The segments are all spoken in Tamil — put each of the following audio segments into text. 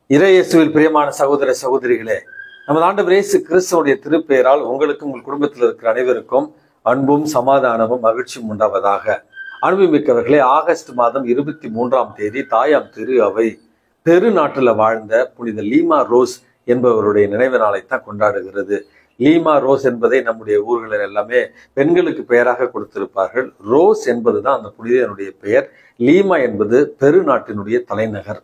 இறையேசுவில் பிரியமான சகோதர சகோதரிகளே, நமது ஆண்டவர் இயேசு கிறிஸ்துவுடைய திருப்பெயரால் உங்களுக்கும் உங்கள் குடும்பத்தில் இருக்கிற அனைவருக்கும் அன்பும் சமாதானமும் மகிழ்ச்சியும் உண்டாவதாக. அன்புமிக்கவர்களே, ஆகஸ்ட் மாதம் 23ஆம் தேதி தாயாம் திரு அவை பெரு நாட்டில் வாழ்ந்த புனித லீமா ரோஸ் என்பவருடைய நினைவு நாளைத்தான் கொண்டாடுகிறது. லீமா ரோஸ் என்பதை நம்முடைய ஊர்களில் எல்லாமே பெண்களுக்கு பெயராக கொடுத்திருப்பார்கள். ரோஸ் என்பதுதான் அந்த புனிதனுடைய பெயர். லீமா என்பது பெரு நாட்டினுடைய தலைநகர்.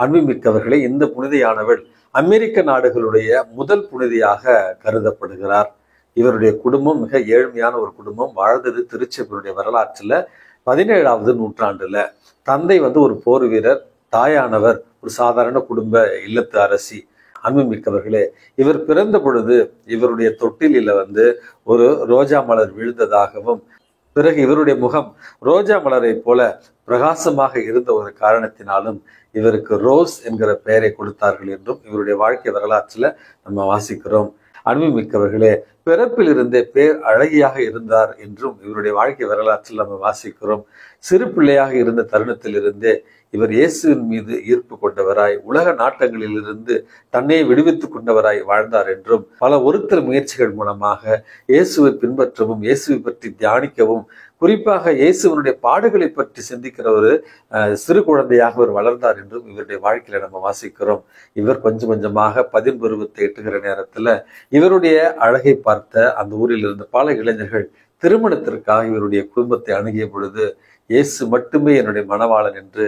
அன்புமிக்கவர்களே, இந்த புனிதையானவள் அமெரிக்க நாடுகளுடைய முதல் புனிதையாக கருதப்படுகிறார். இவருடைய குடும்பம் மிக ஏழ்மையான ஒரு குடும்பம். வாழ்ந்தது திருச்சபையுடைய வரலாற்றுல 17வது நூற்றாண்டுல. தந்தை ஒரு போர் வீரர், தாயானவர் ஒரு சாதாரண குடும்ப இல்லத்து அரசி. அன்புமிக்கவர்களே, இவர் பிறந்த பொழுது இவருடைய தொட்டிலில ஒரு ரோஜா மலர் விழுந்ததாகவும், பிறகு இவருடைய முகம் ரோஜா மலரை போல பிரகாசமாக இருந்த ஒரு காரணத்தினாலும் இவருக்கு ரோஸ் என்கிற பெயரை கொடுத்தார்கள் என்றும் இவருடைய வாழ்க்கை வரலாற்றுல நம்ம வாசிக்கிறோம். அன்புமிக்கவர்களே, பிறப்பில் இருந்தே பேர் அழகியாக இருந்தார் என்றும் இவருடைய வாழ்க்கை வரலாற்றில் நம்ம வாசிக்கிறோம். சிறு பிள்ளையாக இருந்த தருணத்திலிருந்தே இவர் இயேசுவின் மீது ஈர்ப்பு கொண்டவராய், உலக நாட்டங்களில் இருந்து தன்னை விடுவித்துக் கொண்டவராய் வாழ்ந்தார் என்றும், பல ஒருத்தல் முயற்சிகள் மூலமாக இயேசுவை பின்பற்றவும், இயேசுவை பற்றி தியானிக்கவும், குறிப்பாக இயேசுவனுடைய பாடுகளை பற்றி சிந்திக்கிற ஒரு சிறு குழந்தையாக இவர் வளர்ந்தார் என்றும் இவருடைய வாழ்க்கையில நம்ம வாசிக்கிறோம். இவர் கொஞ்சம் கொஞ்சமாக 10 பருவத்தை எட்டுகிற நேரத்துல இவருடைய அழகை பார்த்த அந்த ஊரில் இருந்த பல இளைஞர்கள் திருமணத்திற்காக இவருடைய குடும்பத்தை அணுகிய பொழுது, இயேசு மட்டுமே என்னுடைய மணவாளன் என்று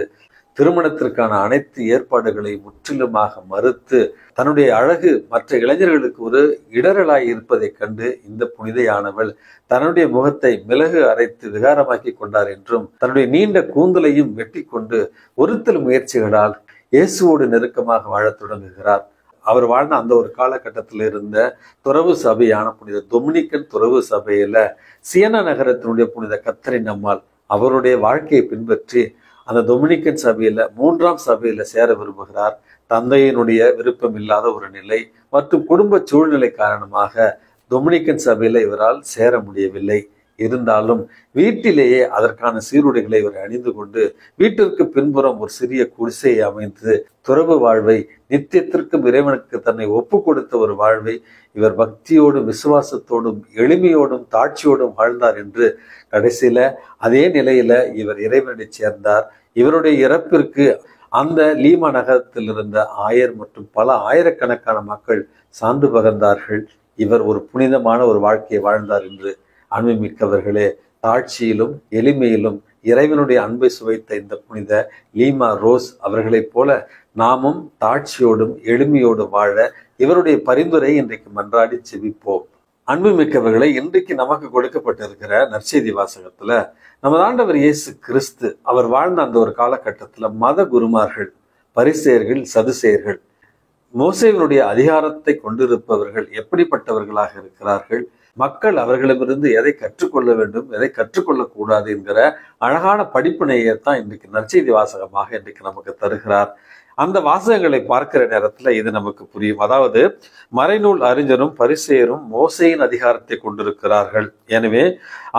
திருமணத்திற்கான அனைத்து ஏற்பாடுகளை முற்றிலுமாக மறுத்து, தன்னுடைய அழகு மற்ற இளைஞர்களுக்கு ஒரு இடரலாய் இருப்பதை கண்டு இந்த புனிதையானவள் தன்னுடைய முகத்தை மிளகு அரைத்து விகாரமாக்கி கொண்டார் என்றும், தன்னுடைய நீண்ட கூந்தலையும் வெட்டி கொண்டு ஒருத்தல் முயற்சிகளால் இயேசுவோடு நெருக்கமாக வாழத் தொடங்குகிறார். அவர் வாழ்ந்த அந்த ஒரு காலகட்டத்தில் இருந்த துறவு சபையான புனித டொமினிக்கன் துறவு சபையில சியனா நகரத்தினுடைய புனித கத்தரின் அம்மாள் அவருடைய வாழ்க்கையை பின்பற்றி அந்த டொமினிக்கன் சபையில 3ஆம் சபையில சேர விரும்புகிறார். தந்தையினுடைய விருப்பம் இல்லாத ஒரு நிலை மற்றும் குடும்ப சூழ்நிலை காரணமாக டொமினிக்கன் சபையில இவரால் சேர முடியவில்லை. இருந்தாலும் வீட்டிலேயே அதற்கான சீருடைகளை இவர் அணிந்து கொண்டு வீட்டிற்கு பின்புறம் ஒரு சிறிய குடிசையை அமைந்து துறவு வாழ்வை, நித்தியத்திற்கும் இறைவனுக்கு தன்னை ஒப்பு கொடுத்த ஒரு வாழ்வை இவர் பக்தியோடும் விசுவாசத்தோடும் எளிமையோடும் தாட்சியோடும் வாழ்ந்தார் என்று கடைசியில அதே நிலையில இவர் இறைவனை சேர்ந்தார். இவருடைய இறப்பிற்கு அந்த லீமா நகரத்தில் இருந்த ஆயர் மற்றும் பல ஆயிரக்கணக்கான மக்கள் சான்று பகர்ந்தார்கள். இவர் ஒரு புனிதமான ஒரு வாழ்க்கையை வாழ்ந்தார் என்று. அன்புமிக்கவர்களே, தாட்சியிலும் எளிமையிலும் இறைவனுடைய அன்பை சுவைத்த இந்த புனித லீமா ரோஸ் அவர்களைப் போல நாமும் தாட்சியோடும் எளிமையோடும் வாழ இவருடைய பரிந்துரை இன்றைக்கு மன்றாடி செபிப்போம். அன்புமிக்கவர்களை, இன்றைக்கு நமக்கு கொடுக்கப்பட்டிருக்கிற நற்செய்தி வாசகத்துல நமது ஆண்டவர் இயேசு கிறிஸ்து அவர் வாழ்ந்த அந்த ஒரு காலகட்டத்துல மத குருமார்கள், பரிசேயர்கள், சதுசேயர்கள், மோசேயினுடைய அதிகாரத்தை கொண்டிருப்பவர்கள் எப்படிப்பட்டவர்களாக இருக்கிறார்கள், மக்கள் அவர்களிடமிருந்து எதை கற்றுக்கொள்ள வேண்டும், எதை கற்றுக்கொள்ளக்கூடாது என்கிற அழகான படிப்பினையைத்தான் இன்றைக்கு நற்செய்தி வாசகமாக இன்றைக்கு நமக்கு தருகிறார். அந்த வாசகங்களை பார்க்கிற நேரத்துல இது நமக்கு புரியும். அதாவது, மறைநூல் அறிஞரும் பரிசேயரும் மோசேயின் அதிகாரத்தை கொண்டிருக்கிறார்கள். எனவே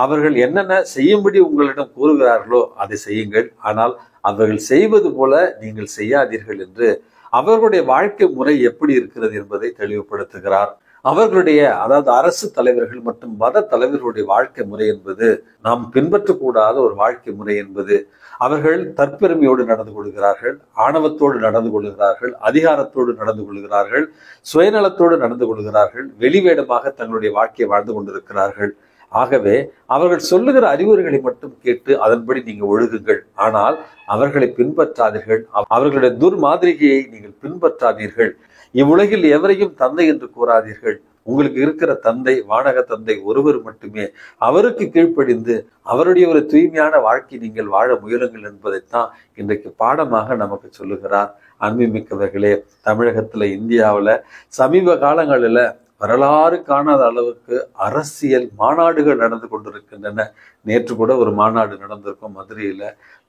அவர்கள் என்னென்ன செய்யும்படி உங்களிடம் கூறுகிறார்களோ அதை செய்யுங்கள், ஆனால் அவர்கள் செய்வது போல நீங்கள் செய்யாதீர்கள் என்று அவர்களுடைய வாழ்க்கை முறை எப்படி இருக்கிறது என்பதை தெளிவுபடுத்துகிறார். அவர்களுடைய, அதாவது அரசு தலைவர்கள் மற்றும் மத தலைவர்களுடைய வாழ்க்கை முறை என்பது நாம் பின்பற்றக்கூடாத ஒரு வாழ்க்கை முறை என்பது. அவர்கள் தற்பெருமையோடு நடந்து கொள்கிறார்கள், ஆணவத்தோடு நடந்து கொள்கிறார்கள், அதிகாரத்தோடு நடந்து கொள்கிறார்கள், சுயநலத்தோடு நடந்து கொள்கிறார்கள், வெளிவேடமாக தங்களுடைய வாழ்க்கையை வாழ்ந்து கொண்டிருக்கிறார்கள். ஆகவே அவர்கள் சொல்லுகிற அறிவுரைகளை மட்டும் கேட்டு அதன்படி நீங்க ஒழுகுங்கள், ஆனால் அவர்களை பின்பற்றாதீர்கள், அவர்களுடைய துர்மாதிரிகையை நீங்கள் பின்பற்றாதீர்கள். இவ்வுலகில் எவரையும் தந்தை என்று கூறாதீர்கள். உங்களுக்கு இருக்கிற தந்தை, வானக தந்தை ஒருவர் மட்டுமே. அவருக்கு கீழ்ப்படிந்து அவருடைய ஒரு தூய்மையான வாழ்க்கை நீங்கள் வாழ முயலுங்கள் என்பதைத்தான் இன்றைக்கு பாடமாக நமக்கு சொல்லுகிறார். அன்புமிக்கவர்களே, தமிழகத்துல, இந்தியாவில் சமீப காலங்களில் வரலாறு காணாத அளவுக்கு அரசியல் மாநாடுகள் நடந்து கொண்டிருக்கின்றன. நேற்று கூட ஒரு மாநாடு நடந்திருக்கும் மதுரையில.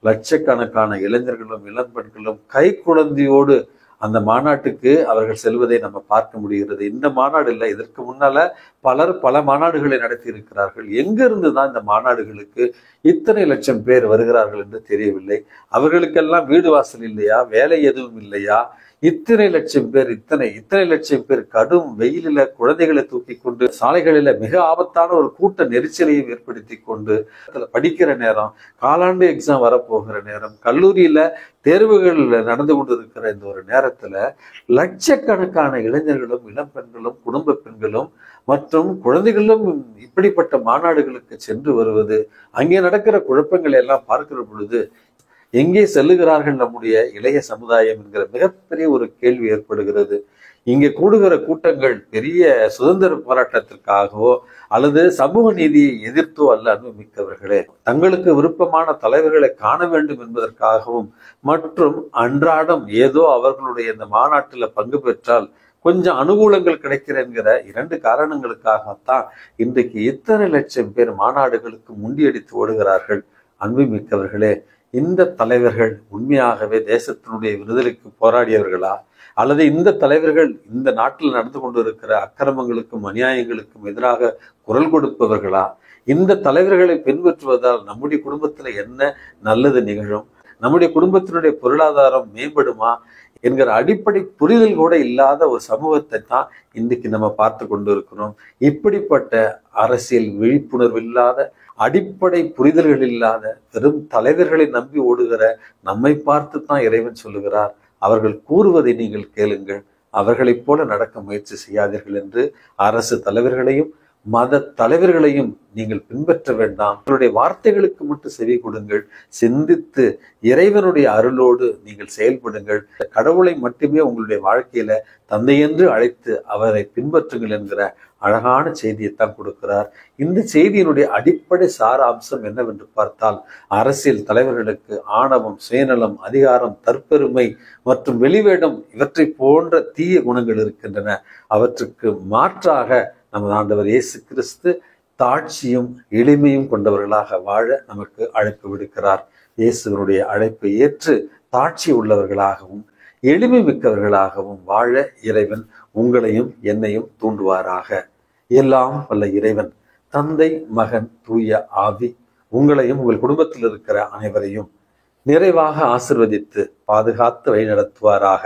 லட்சக்கணக்கான இளைஞர்களும் இளம்பெண்களும் கை குழந்தையோடு அந்த மாநாட்டுக்கு அவர்கள் செல்வதை நம்ம பார்க்க முடிகிறது. இந்த மாநாடு இல்லை, இதற்கு முன்னால பலர் பல மாநாடுகளை நடத்தி இருக்கிறார்கள். எங்கிருந்து தான் இந்த மாநாடுகளுக்கு இத்தனை லட்சம் பேர் வருகிறார்கள் என்று தெரியவில்லை. அவர்களுக்கெல்லாம் வீடு வாசல் இல்லையா, வேலை எதுவும் இல்லையா? இத்தனை லட்சம் பேர் கடும் வெயிலில குழந்தைகளை தூக்கி கொண்டு சாலைகளில மிக ஆபத்தான ஒரு கூட்ட நெரிசலையும் ஏற்படுத்தி கொண்டு படிக்கிற நேரம், காலாண்டு எக்ஸாம் வரப்போகிற நேரம், கல்லூரியில தேர்வுகள் நடந்து கொண்டிருக்கிற இந்த ஒரு நேரத்துல லட்சக்கணக்கான இளைஞர்களும் இளம் பெண்களும் குடும்ப பெண்களும் மற்றும் குழந்தைகளும் இப்படிப்பட்ட மாநாடுகளுக்கு சென்று வருவது, அங்கே நடக்கிற குழப்பங்களை எல்லாம் பார்க்கிற பொழுது எங்கே செல்லுகிறார்கள் நம்முடைய இளைய சமுதாயம் என்கிற மிகப்பெரிய ஒரு கேள்வி ஏற்படுகிறது. இங்கே கூடுகிற கூட்டங்கள் பெரிய சுதந்திர போராட்டத்திற்காகவோ அல்லது சமூக நீதியை எதிர்த்தோ அல்ல. அன்புமிக்கவர்களே, தங்களுக்கு விருப்பமான தலைவர்களை காண வேண்டும் என்பதற்காகவும் மற்றும் அன்றாடம் ஏதோ அவர்களுடைய இந்த மாநாட்டில் பங்கு பெற்றால் கொஞ்சம் அனுகூலங்கள் கிடைக்கிற என்கிற 2 காரணங்களுக்காகத்தான் இன்றைக்கு இத்தனை லட்சம் பேர் மாநாடுகளுக்கு முண்டியடித்து ஓடுகிறார்கள். அன்புமிக்கவர்களே, இந்த தலைவர்கள் உண்மையாகவே தேசத்தினுடைய விடுதலைக்கு போராடியவர்களா, அல்லது இந்த தலைவர்கள் இந்த நாட்டில் நடந்து கொண்டிருக்கிற அக்கிரமங்களுக்கும் அநியாயங்களுக்கும் எதிராக குரல் கொடுப்பவர்களா? இந்த தலைவர்களை பின்பற்றுவதால் நம்முடைய குடும்பத்துல என்ன நல்லது நிகழும், நம்முடைய குடும்பத்தினுடைய பொருளாதாரம் மேம்படுமா என்கிற அடிப்படை புரிதல் கூட இல்லாத ஒரு சமூகத்தை தான் இன்றைக்கு நம்ம பார்த்து கொண்டு இருக்கிறோம். இப்படிப்பட்ட அரசியல் விழிப்புணர்வு இல்லாத, அடிப்படை புரிதல்கள் இல்லாத வெறும் தலைவர்களை நம்பி ஓடுகிற நம்மை பார்த்து தான் இறைவன் சொல்லுகிறார், அவர்கள் கூறுவதை நீங்கள் கேளுங்கள், அவர்களைப் போல நடக்க முயற்சி செய்யாதீர்கள் என்று. அரசு தலைவர்களையும் மத தலைவர்களையும் நீங்கள் பின்பற்ற வேண்டாம். அவருடைய வார்த்தைகளுக்கு மட்டும் செவி கொடுங்கள், சிந்தித்து இறைவனுடைய அருளோடு நீங்கள் செயல்படுங்கள். கடவுளை மட்டுமே உங்களுடைய வாழ்க்கையில தந்தையென்று அழைத்து அவரை பின்பற்றுங்கள் என்கிற அழகான செய்தியைத்தான் கொடுக்கிறார். இந்த செய்தியினுடைய அடிப்படை சார அம்சம் என்னவென்று பார்த்தால், அரசியல் தலைவர்களுக்கு ஆணவம், சுயநலம், அதிகாரம், தற்பெருமை மற்றும் வெளிவேடம் இவற்றை போன்ற தீய குணங்கள் இருக்கின்றன. அவற்றுக்கு மாற்றாக நமது ஆண்டவர் இயேசு கிறிஸ்து தாட்சியும் எளிமையும் கொண்டவர்களாக வாழ நமக்கு அழைப்பு விடுக்கிறார். இயேசுவனுடைய அழைப்பை ஏற்று தாட்சி உள்ளவர்களாகவும் எளிமை மிக்கவர்களாகவும் வாழ இறைவன் உங்களையும் என்னையும் தூண்டுவாராக. எல்லாம் வல்ல இறைவன் தந்தை, மகன், தூய ஆவி உங்களையும் உங்கள் குடும்பத்தில் இருக்கிற அனைவரையும் நிறைவாக ஆசிர்வதித்து பாதுகாத்து வழிநடத்துவாராக.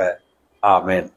ஆமேன்.